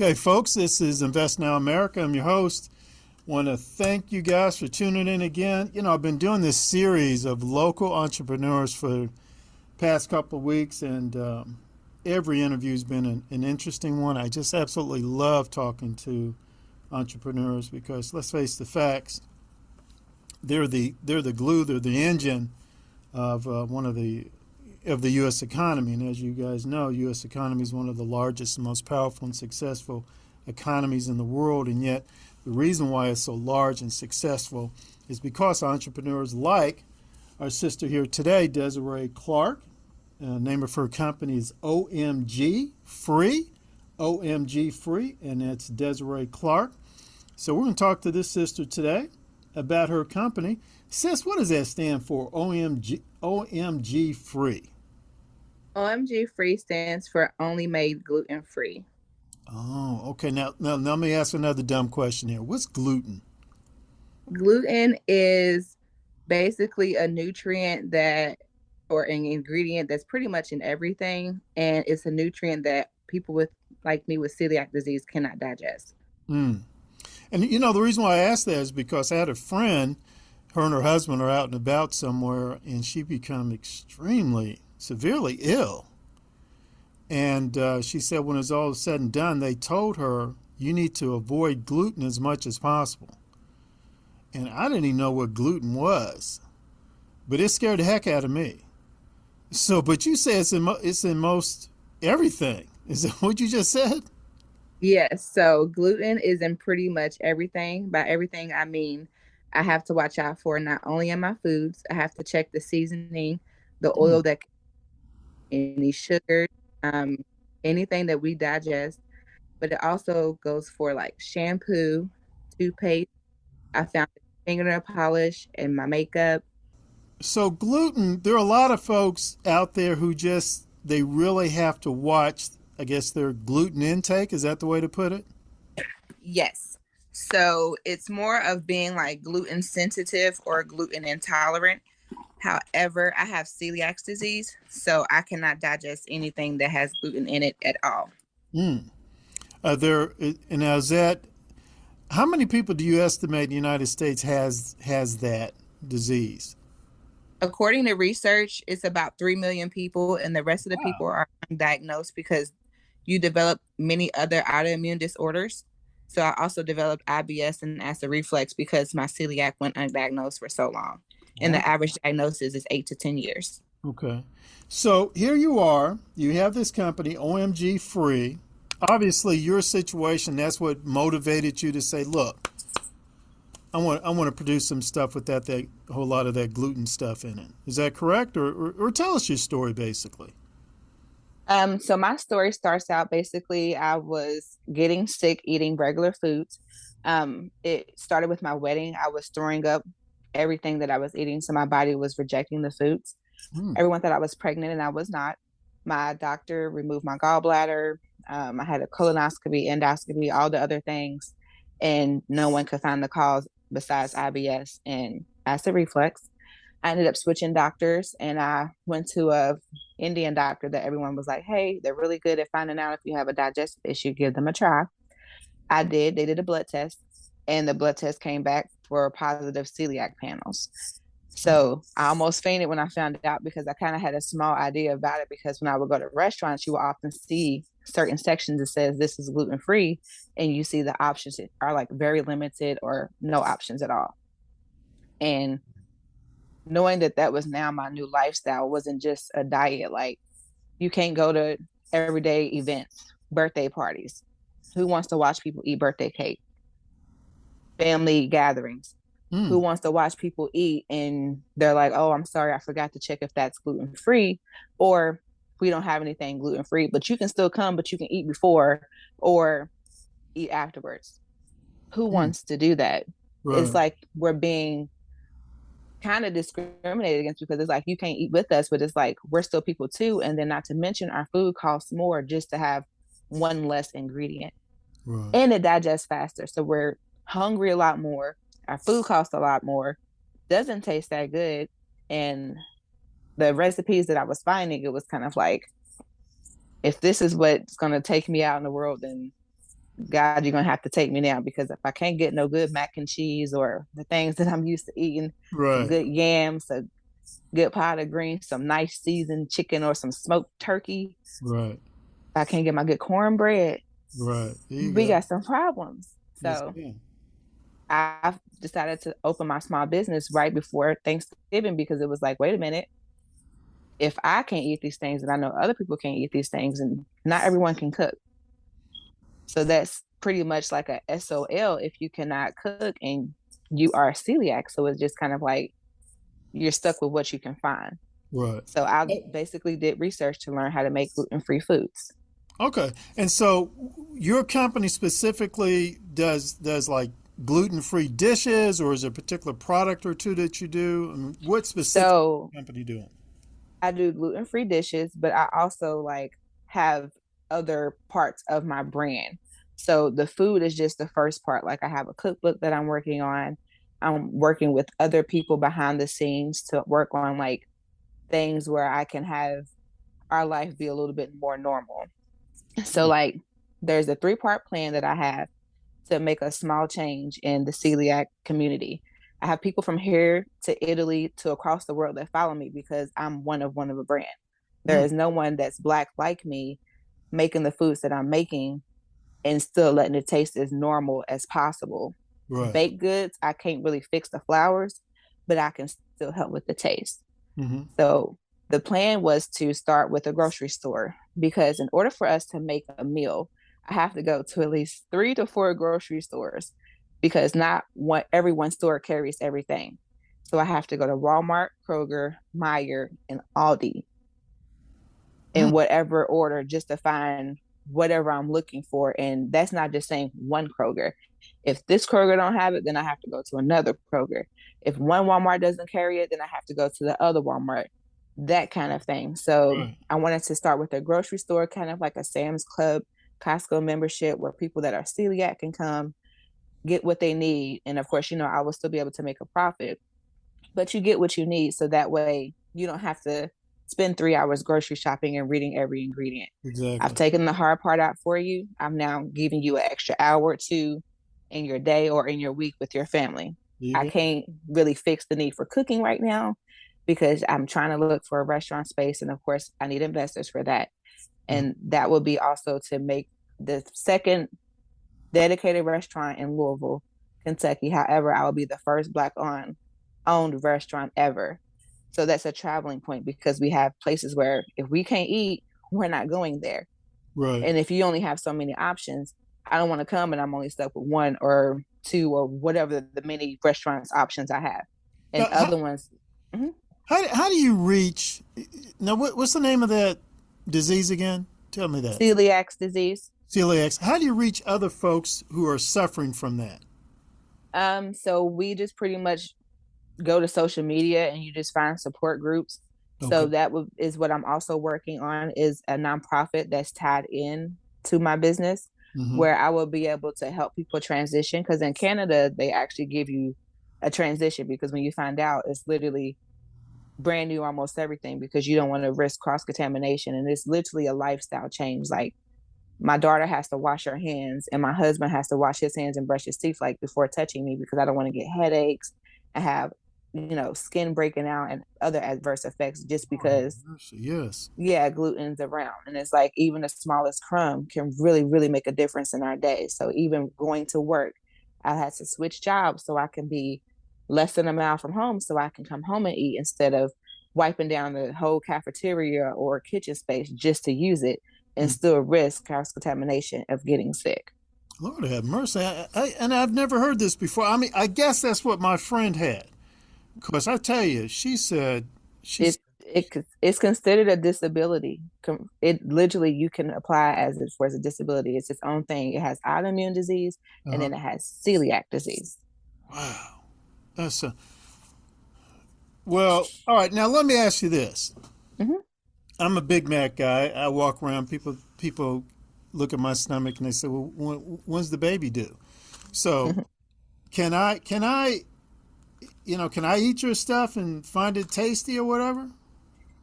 Okay, folks, this is Invest Now America. I'm your host. Want to thank you guys for tuning in again. I've been doing this series of local entrepreneurs for the past couple of weeks, and every interview has been an interesting one. I just absolutely love talking to entrepreneurs because, let's face the facts, they're the glue, they're the engine of one of the U.S. economy. And as you guys know, U.S. economy is one of the largest and most powerful and successful economies in the world. And yet the reason why it's so large and successful is because entrepreneurs like our sister here today, Desiree Clark. Name of her company is OMG Free, OMG Free, and that's Desiree Clark. So we're going to talk to this sister today about her company. Sis, what does that stand for, OMG Free? OMG Free stands for Only Made Gluten Free. Oh, okay. Now let me ask another dumb question here. What's gluten? Gluten is basically a nutrient or an ingredient that's pretty much in everything. And it's a nutrient that people like me with celiac disease cannot digest. Mm. And the reason why I asked that is because I had a friend, her and her husband are out and about somewhere, and she became extremely severely ill. And she said when it's all said and done, they told her, you need to avoid gluten as much as possible. And I didn't even know what gluten was, but it scared the heck out of me. So, but you say it's in most everything. Is that what you just said? Yes. So gluten is in pretty much everything. By everything, I mean, I have to watch out for not only in my foods, I have to check the seasoning, the oil, Mm. that any sugar, um, anything that we digest. But it also goes for like shampoo, toothpaste. I found fingernail polish and my makeup. So gluten, there are a lot of folks out there who they really have to watch, I guess, their gluten intake. Is that the way to put it? Yes. So it's more of being like gluten sensitive or gluten intolerant. However, I have celiac disease, so I cannot digest anything that has gluten in it at all. Mm. And now is that, how many people do you estimate the United States has that disease? According to research, it's about 3 million people, and the rest of the Wow. people are undiagnosed because you develop many other autoimmune disorders. So I also developed IBS and acid reflux because my celiac went undiagnosed for so long. And Wow. the average diagnosis is 8 to 10 years. Okay. So here you are. You have this company, OMG Free. Obviously, your situation, that's what motivated you to say, look, I want to produce some stuff with that a whole lot of that gluten stuff in it. Is that correct? Or tell us your story, basically. So my story starts out basically, I was getting sick eating regular foods. It started with my wedding. I was throwing up everything that I was eating, so my body was rejecting the foods. Hmm. Everyone thought I was pregnant, and I was not. My doctor removed my gallbladder. I had a colonoscopy, endoscopy, all the other things, and no one could find the cause besides IBS and acid reflux. I ended up switching doctors, and I went to a Indian doctor that everyone was like, hey, they're really good at finding out if you have a digestive issue, give them a try. I did. They did a blood test, and the blood test came back for positive celiac panels. So I almost fainted when I found out because I kind of had a small idea about it, because when I would go to restaurants, you will often see certain sections that says this is gluten free, and you see the options are like very limited or no options at all. And knowing that that was now my new lifestyle, wasn't just a diet. Like, you can't go to everyday events, birthday parties. Who wants to watch people eat birthday cake? Family gatherings. Hmm. Who wants to watch people eat and they're like, oh, I'm sorry, I forgot to check if that's gluten free, or we don't have anything gluten free, but you can still come, but you can eat before or eat afterwards. Who Hmm. wants to do that? It's Right. like we're being kind of discriminated against, because it's like you can't eat with us, but it's like we're still people too. And then, not to mention, our food costs more just to have one less ingredient, Right. and it digests faster. So we're hungry a lot more. Our food costs a lot more. Doesn't taste that good. And the recipes that I was finding, it was kind of like, if this is what's going to take me out in the world, then God, you're gonna have to take me now because if I can't get no good mac and cheese or the things that I'm used to eating, some Right. good yams, a good pot of greens, some nice seasoned chicken or some smoked turkey, Right. if I can't get my good cornbread, Right. There you we go. got some problems. Yes, So ma'am. I've decided to open my small business right before Thanksgiving because it was like, wait a minute, if I can't eat these things and I know other people can't eat these things and not everyone can cook. So that's pretty much like a SOL if you cannot cook and you are celiac. So it's just kind of like you're stuck with what you can find. Right. So I Oh, basically did research to learn how to make gluten-free foods. okay. And so your company specifically does like gluten-free dishes, or is there a particular product or two that you do? I mean, what specific So company doing? I do gluten-free dishes, but I also like have other parts of my brand. So the food is just the first part. Like I have a cookbook that I'm working on. I'm working with other people behind the scenes to work on like things where I can have our life be a little bit more normal. So like there's a three-part plan that I have to make a small change in the celiac community. I have people from here to Italy to across the world that follow me because I'm one of a brand. There Mm, is no one that's black like me making the foods that I'm making and still letting it taste as normal as possible. right. Baked goods, I can't really fix the flours, but I can still help with the taste. Mm-hmm. So the plan was to start with a grocery store because in order for us to make a meal, I have to go to at least 3 to 4 grocery stores because not one every one store carries everything. So I have to go to Walmart, Kroger, Meijer, and Aldi Mm, in whatever order just to find whatever I'm looking for. And that's not just saying one Kroger. If this Kroger don't have it, then I have to go to another Kroger. If one Walmart doesn't carry it, then I have to go to the other Walmart. That kind of thing. So right. I wanted to start with a grocery store, kind of like a Sam's Club, Costco membership, where people that are celiac can come get what they need. And of course, I will still be able to make a profit, but you get what you need. So that way you don't have to spend 3 hours grocery shopping and reading every ingredient. I've Exactly. taken the hard part out for you. I'm now giving you an extra hour or two in your day or in your week with your family. There you I go. can't really fix the need for cooking right now because I'm trying to look for a restaurant space. And of course, I need investors for that. Mm, And that will be also to make the second dedicated restaurant in Louisville, Kentucky. However, I will be the first Black owned restaurant ever. So that's a traveling point because we have places where if we can't eat, we're not going there. right. And if you only have so many options, I don't want to come and I'm only stuck with one or two or whatever the many restaurants options I have. And Now, other ones, mhm, how do you reach? Now, what's the name of that disease again? Tell me that. celiac disease. Celiac. How do you reach other folks who are suffering from that? So we just pretty much go to social media and you just find support groups. Okay. So is what I'm also working on is a nonprofit that's tied in to my business Mm-hmm. where I will be able to help people transition. Because in Canada, they actually give you a transition because when you find out, it's literally brand new almost everything because you don't want to risk cross contamination. And it's literally a lifestyle change. Like my daughter has to wash her hands and my husband has to wash his hands and brush his teeth like before touching me because I don't want to get headaches and have skin breaking out and other adverse effects just Oh, have because mercy. Yes. gluten's around and it's like even the smallest crumb can really really make a difference in our day. So even going to work, I had to switch jobs so I can be less than a mile from home so I can come home and eat instead of wiping down the whole cafeteria or kitchen space just to use it and Mm. still risk cross contamination of getting sick. Lord have mercy. And I've never heard this before. I mean, I guess that's what my friend had. Because I tell you, she said, It's considered a disability. It literally you can apply as it for as a disability. It's its own thing. It has autoimmune disease and uh-huh. then it has celiac disease. Wow. That's a, well, all right. Now let me ask you this. Hmm. I'm a Big Mac guy. I walk around. People look at my stomach and they say, "Well, when's the baby due?" So can I eat your stuff and find it tasty or whatever?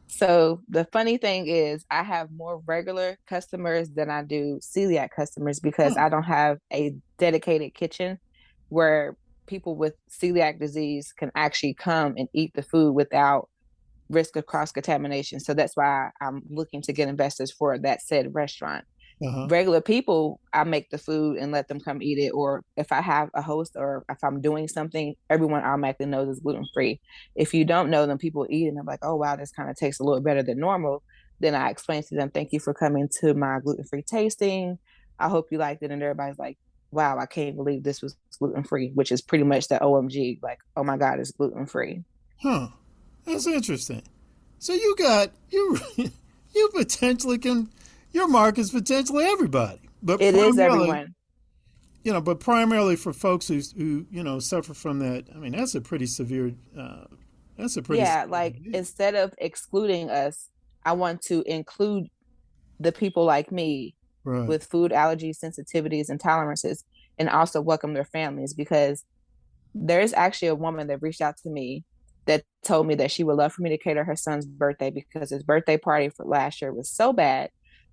So the funny thing is, I have more regular customers than I do celiac customers because Huh. I don't have a dedicated kitchen where people with celiac disease can actually come and eat the food without risk of cross contamination. So that's why I'm looking to get investors for that said restaurant. Uh-huh. Regular people, I make the food and let them come eat it. Or if I have a host or if I'm doing something, everyone automatically knows it's gluten free. If you don't know them, people eat it and I'm like, oh wow, this kind of tastes a little better than normal. Then I explain to them, thank you for coming to my gluten free tasting. I hope you liked it. And everybody's like, wow, I can't believe this was gluten free, which is pretty much the OMG, like, oh my God, it's gluten free. Huh. That's interesting. So you got you you potentially can your market's potentially everybody, but It is primarily everyone. but primarily for folks who suffer from that. I mean, that's a pretty severe. That's a pretty Yeah, severe like disease. instead of excluding us, I want to include the people like me Right. with food allergies, sensitivities, and tolerances, and also welcome their families because there's actually a woman that reached out to me that told me that she would love for me to cater her son's birthday because his birthday party for last year was so bad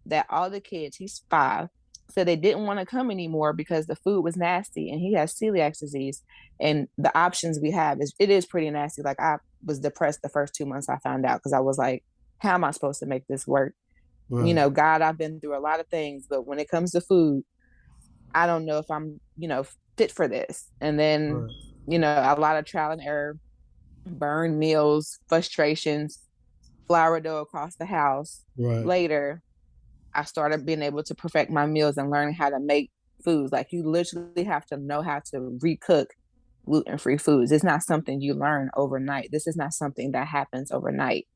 that all the kids, he's 5, said they didn't want to come anymore because the food was nasty and he has celiac disease. And the options we have is it is pretty nasty. Like I was depressed the first 2 months I found out because I was like, how am I supposed to make this work? Right. God, I've been through a lot of things, but when it comes to food, I don't know if I'm, fit for this. And then, Right. a lot of trial and error, burned meals, frustrations, flour dough across the house. Right. Later, I started being able to perfect my meals and learning how to make foods. Like you literally have to know how to recook gluten-free foods. It's not something you learn overnight. This is not something that happens overnight.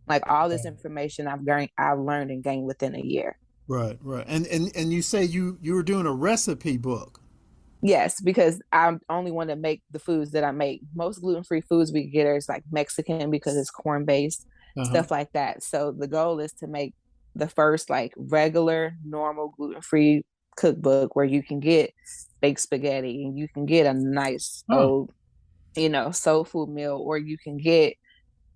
Like all this information I've learned and gained within a year. Right. Right. And you say you were doing a recipe book. Yes, because I only want to make the foods that I make. Most gluten-free foods we get is like Mexican because it's corn-based, Uh huh. stuff like that. So the goal is to make the first like regular, normal gluten-free cookbook where you can get baked spaghetti and you can get a nice Oh. old, soul food meal, or you can get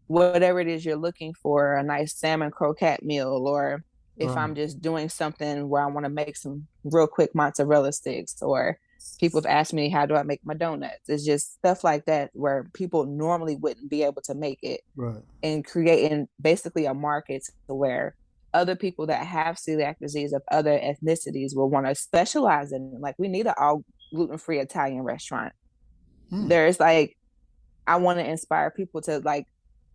whatever it is you're looking for, a nice salmon croquette meal, or if Right. I'm just doing something where I want to make some real quick mozzarella sticks, or people have asked me, how do I make my donuts? It's just stuff like that where people normally wouldn't be able to make it Right. and creating basically a market to where other people that have celiac disease of other ethnicities will want to specialize in it. Like we need an all gluten-free Italian restaurant. Hmm. There's like, I want to inspire people to like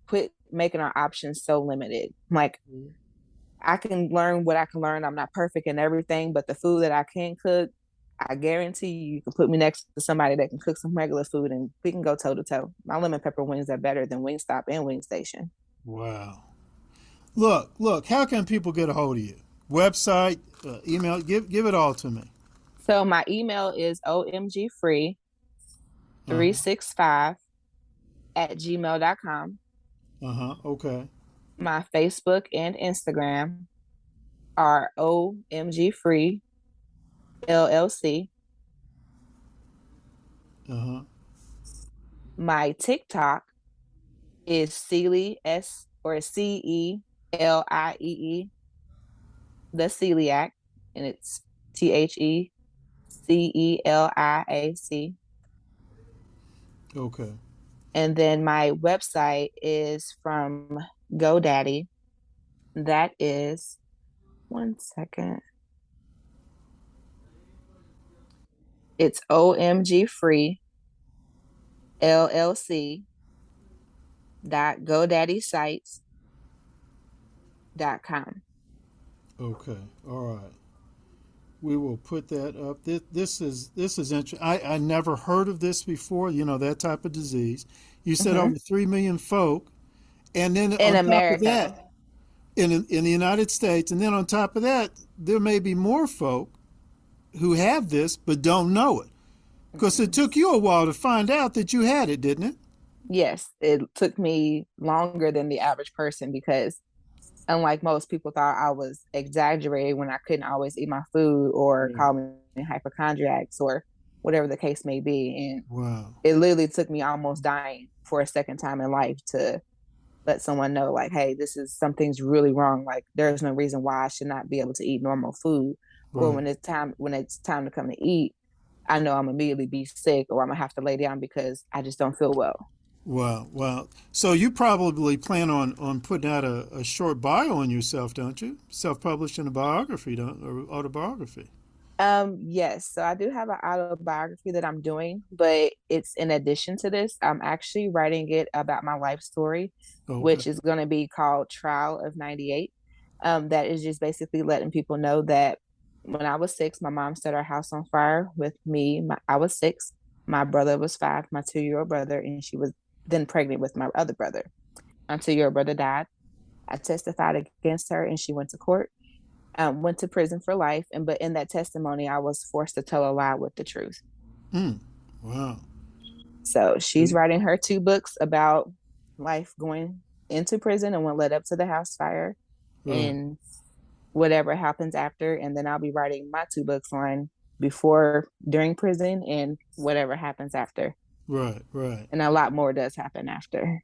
quit making our options so limited. Like I can learn what I can learn. I'm not perfect in everything, but the food that I can cook, I guarantee you can put me next to somebody that can cook some regular food and we can go toe to toe. My lemon pepper wings are better than Wingstop and Wing Station. Wow. Look. How can people get a hold of you? Website, email. Give it all to me. So my email is Uh huh. omgfree365 at gmail.com. Uh huh. Okay. My Facebook and Instagram are OMG Free LLC. Uh huh. My TikTok is Celie S or CELIEE, the celiac, and it's THECELIAC. Okay. And then my website is from GoDaddy. That is 1 second. It's OMG Free LLC dot GoDaddySites.com. Okay. All right. We will put that up. This is interesting. I never heard of this before. That type of disease. You said Mm-hmm. over 3 million folk, and then In on top of America. that, in the United States, and then on top of that, there may be more folk who have this but don't know it because it Mm-hmm. took you a while to find out that you had it, didn't it? Yes, it took me longer than the average person because unlike most people thought I was exaggerating when I couldn't always eat my food or Right. call me hypochondriacs or whatever the case may be. And Wow. it literally took me almost dying for a second time in life to let someone know like, hey, this is something's really wrong. Like there's no reason why I should not be able to eat normal food. Or Right. when it's time to come to eat, I know I'm immediately be sick or I'm gonna have to lay down because I just don't feel well. Wow. Wow. So you probably plan on putting out a short bio on yourself, don't you? Self-publishing a biography, don't, or autobiography. Yes, so I do have an autobiography that I'm doing, but it's in addition to this. I'm actually writing it about my life story, Okay. which is going to be called Trial of 98. That is just basically letting people know that when I was 6, my mom set our house on fire with me. I was 6, my brother was 5, my 2-year-old brother, and she was then pregnant with my other brother. My 2-year-old brother died. I testified against her, and she went to court, went to prison for life. And but in that testimony, I was forced to tell a lie with the truth. Hmm. Wow. So she's writing her 2 books about life going into prison and what led up to the house fire Right. and whatever happens after. And then I'll be writing my 2 books on before, during prison, and whatever happens after. Right. Right. And a lot more does happen after.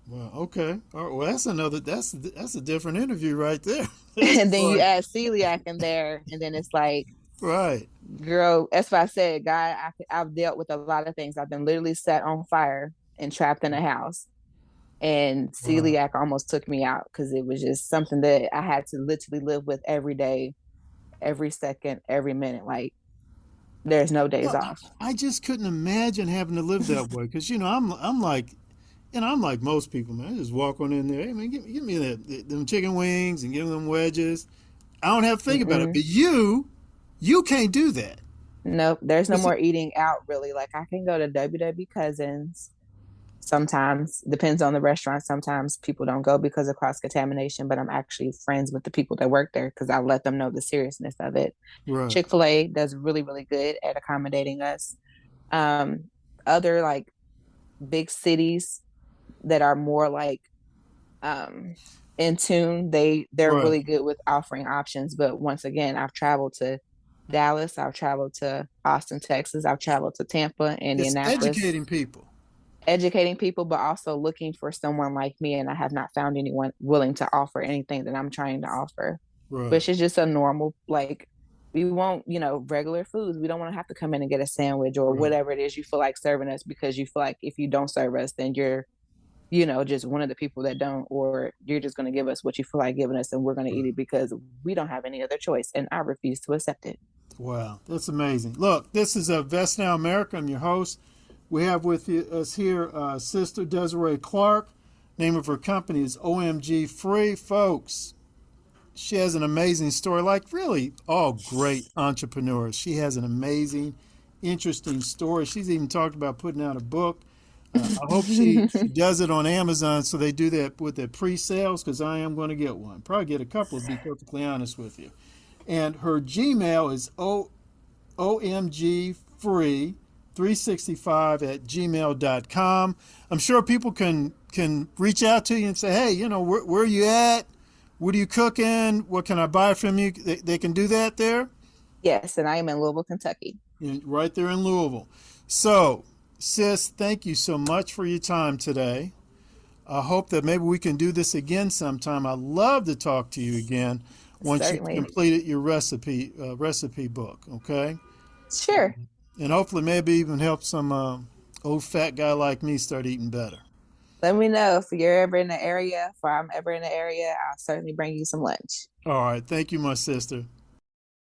Wow. Okay. All right. Well, that's another. That's a different interview right there. That's And then you like add celiac in there, and then it's like, right. girl, that's why I said, God, I've dealt with a lot of things. I've been literally set on fire and trapped in a house. And Wow. celiac almost took me out because it was just something that I had to literally live with every day, every second, every minute. Like there's no days Well, off. I just couldn't imagine having to live that way because I'm like I'm like most people, man. I just walk on in there. Hey, man, give me them chicken wings and give me them wedges. I don't have to think about it. Mm-mm. But you can't do that. Nope. There's no It's- more eating out really. Like I can go to WW Cousins. Sometimes depends on the restaurant. Sometimes people don't go because of cross contamination, but I'm actually friends with the people that work there because I let them know the seriousness of it. right. Chick-fil-A does really, really good at accommodating us. Um, Other like big cities that are more like um in tune, they're Right. really good with offering options. But once again, I've traveled to Dallas, I've traveled to Austin, Texas, I've traveled to Tampa, It's Indianapolis, educating people. educating people, but also looking for someone like me. And I have not found anyone willing to offer anything that I'm trying to offer, Right. which is just a normal, like, we want, regular foods. We don't want to have to come in and get a sandwich or Right. whatever it is you feel like serving us because you feel like if you don't serve us, then you're, just one of the people that don't, or you're just going to give us what you feel like giving us and we're going to eat Right. it because we don't have any other choice. And I refuse to accept it. Wow, that's amazing. Look, this is Vest Now America. I'm your host. We have with us here Sister Desiree Clark. Name of her company is OMG Free. Folks, she has an amazing story, like really all great entrepreneurs. She has an amazing, interesting story. She's even talked about putting out a book. I hope she does it on Amazon so they do that with their pre-sales because I am going to get one. Probably get a couple to be perfectly honest with you. And her Gmail is omgfree365 at gmail.com. I'm sure people can reach out to you and say, hey, where are you at? What are you cooking? What can I buy from you? They can do that there, Yes, and I am in Louisville, Kentucky. right there in Louisville. So, sis, thank you so much for your time today. I hope that maybe we can do this again sometime. I'd love to talk to you again once you've Certainly. completed your recipe book. Okay, Sure. and hopefully maybe even help some old fat guy like me start eating better. Let me know if you're ever in the area. If I'm ever in the area, I'll certainly bring you some lunch. All right, thank you, my sister.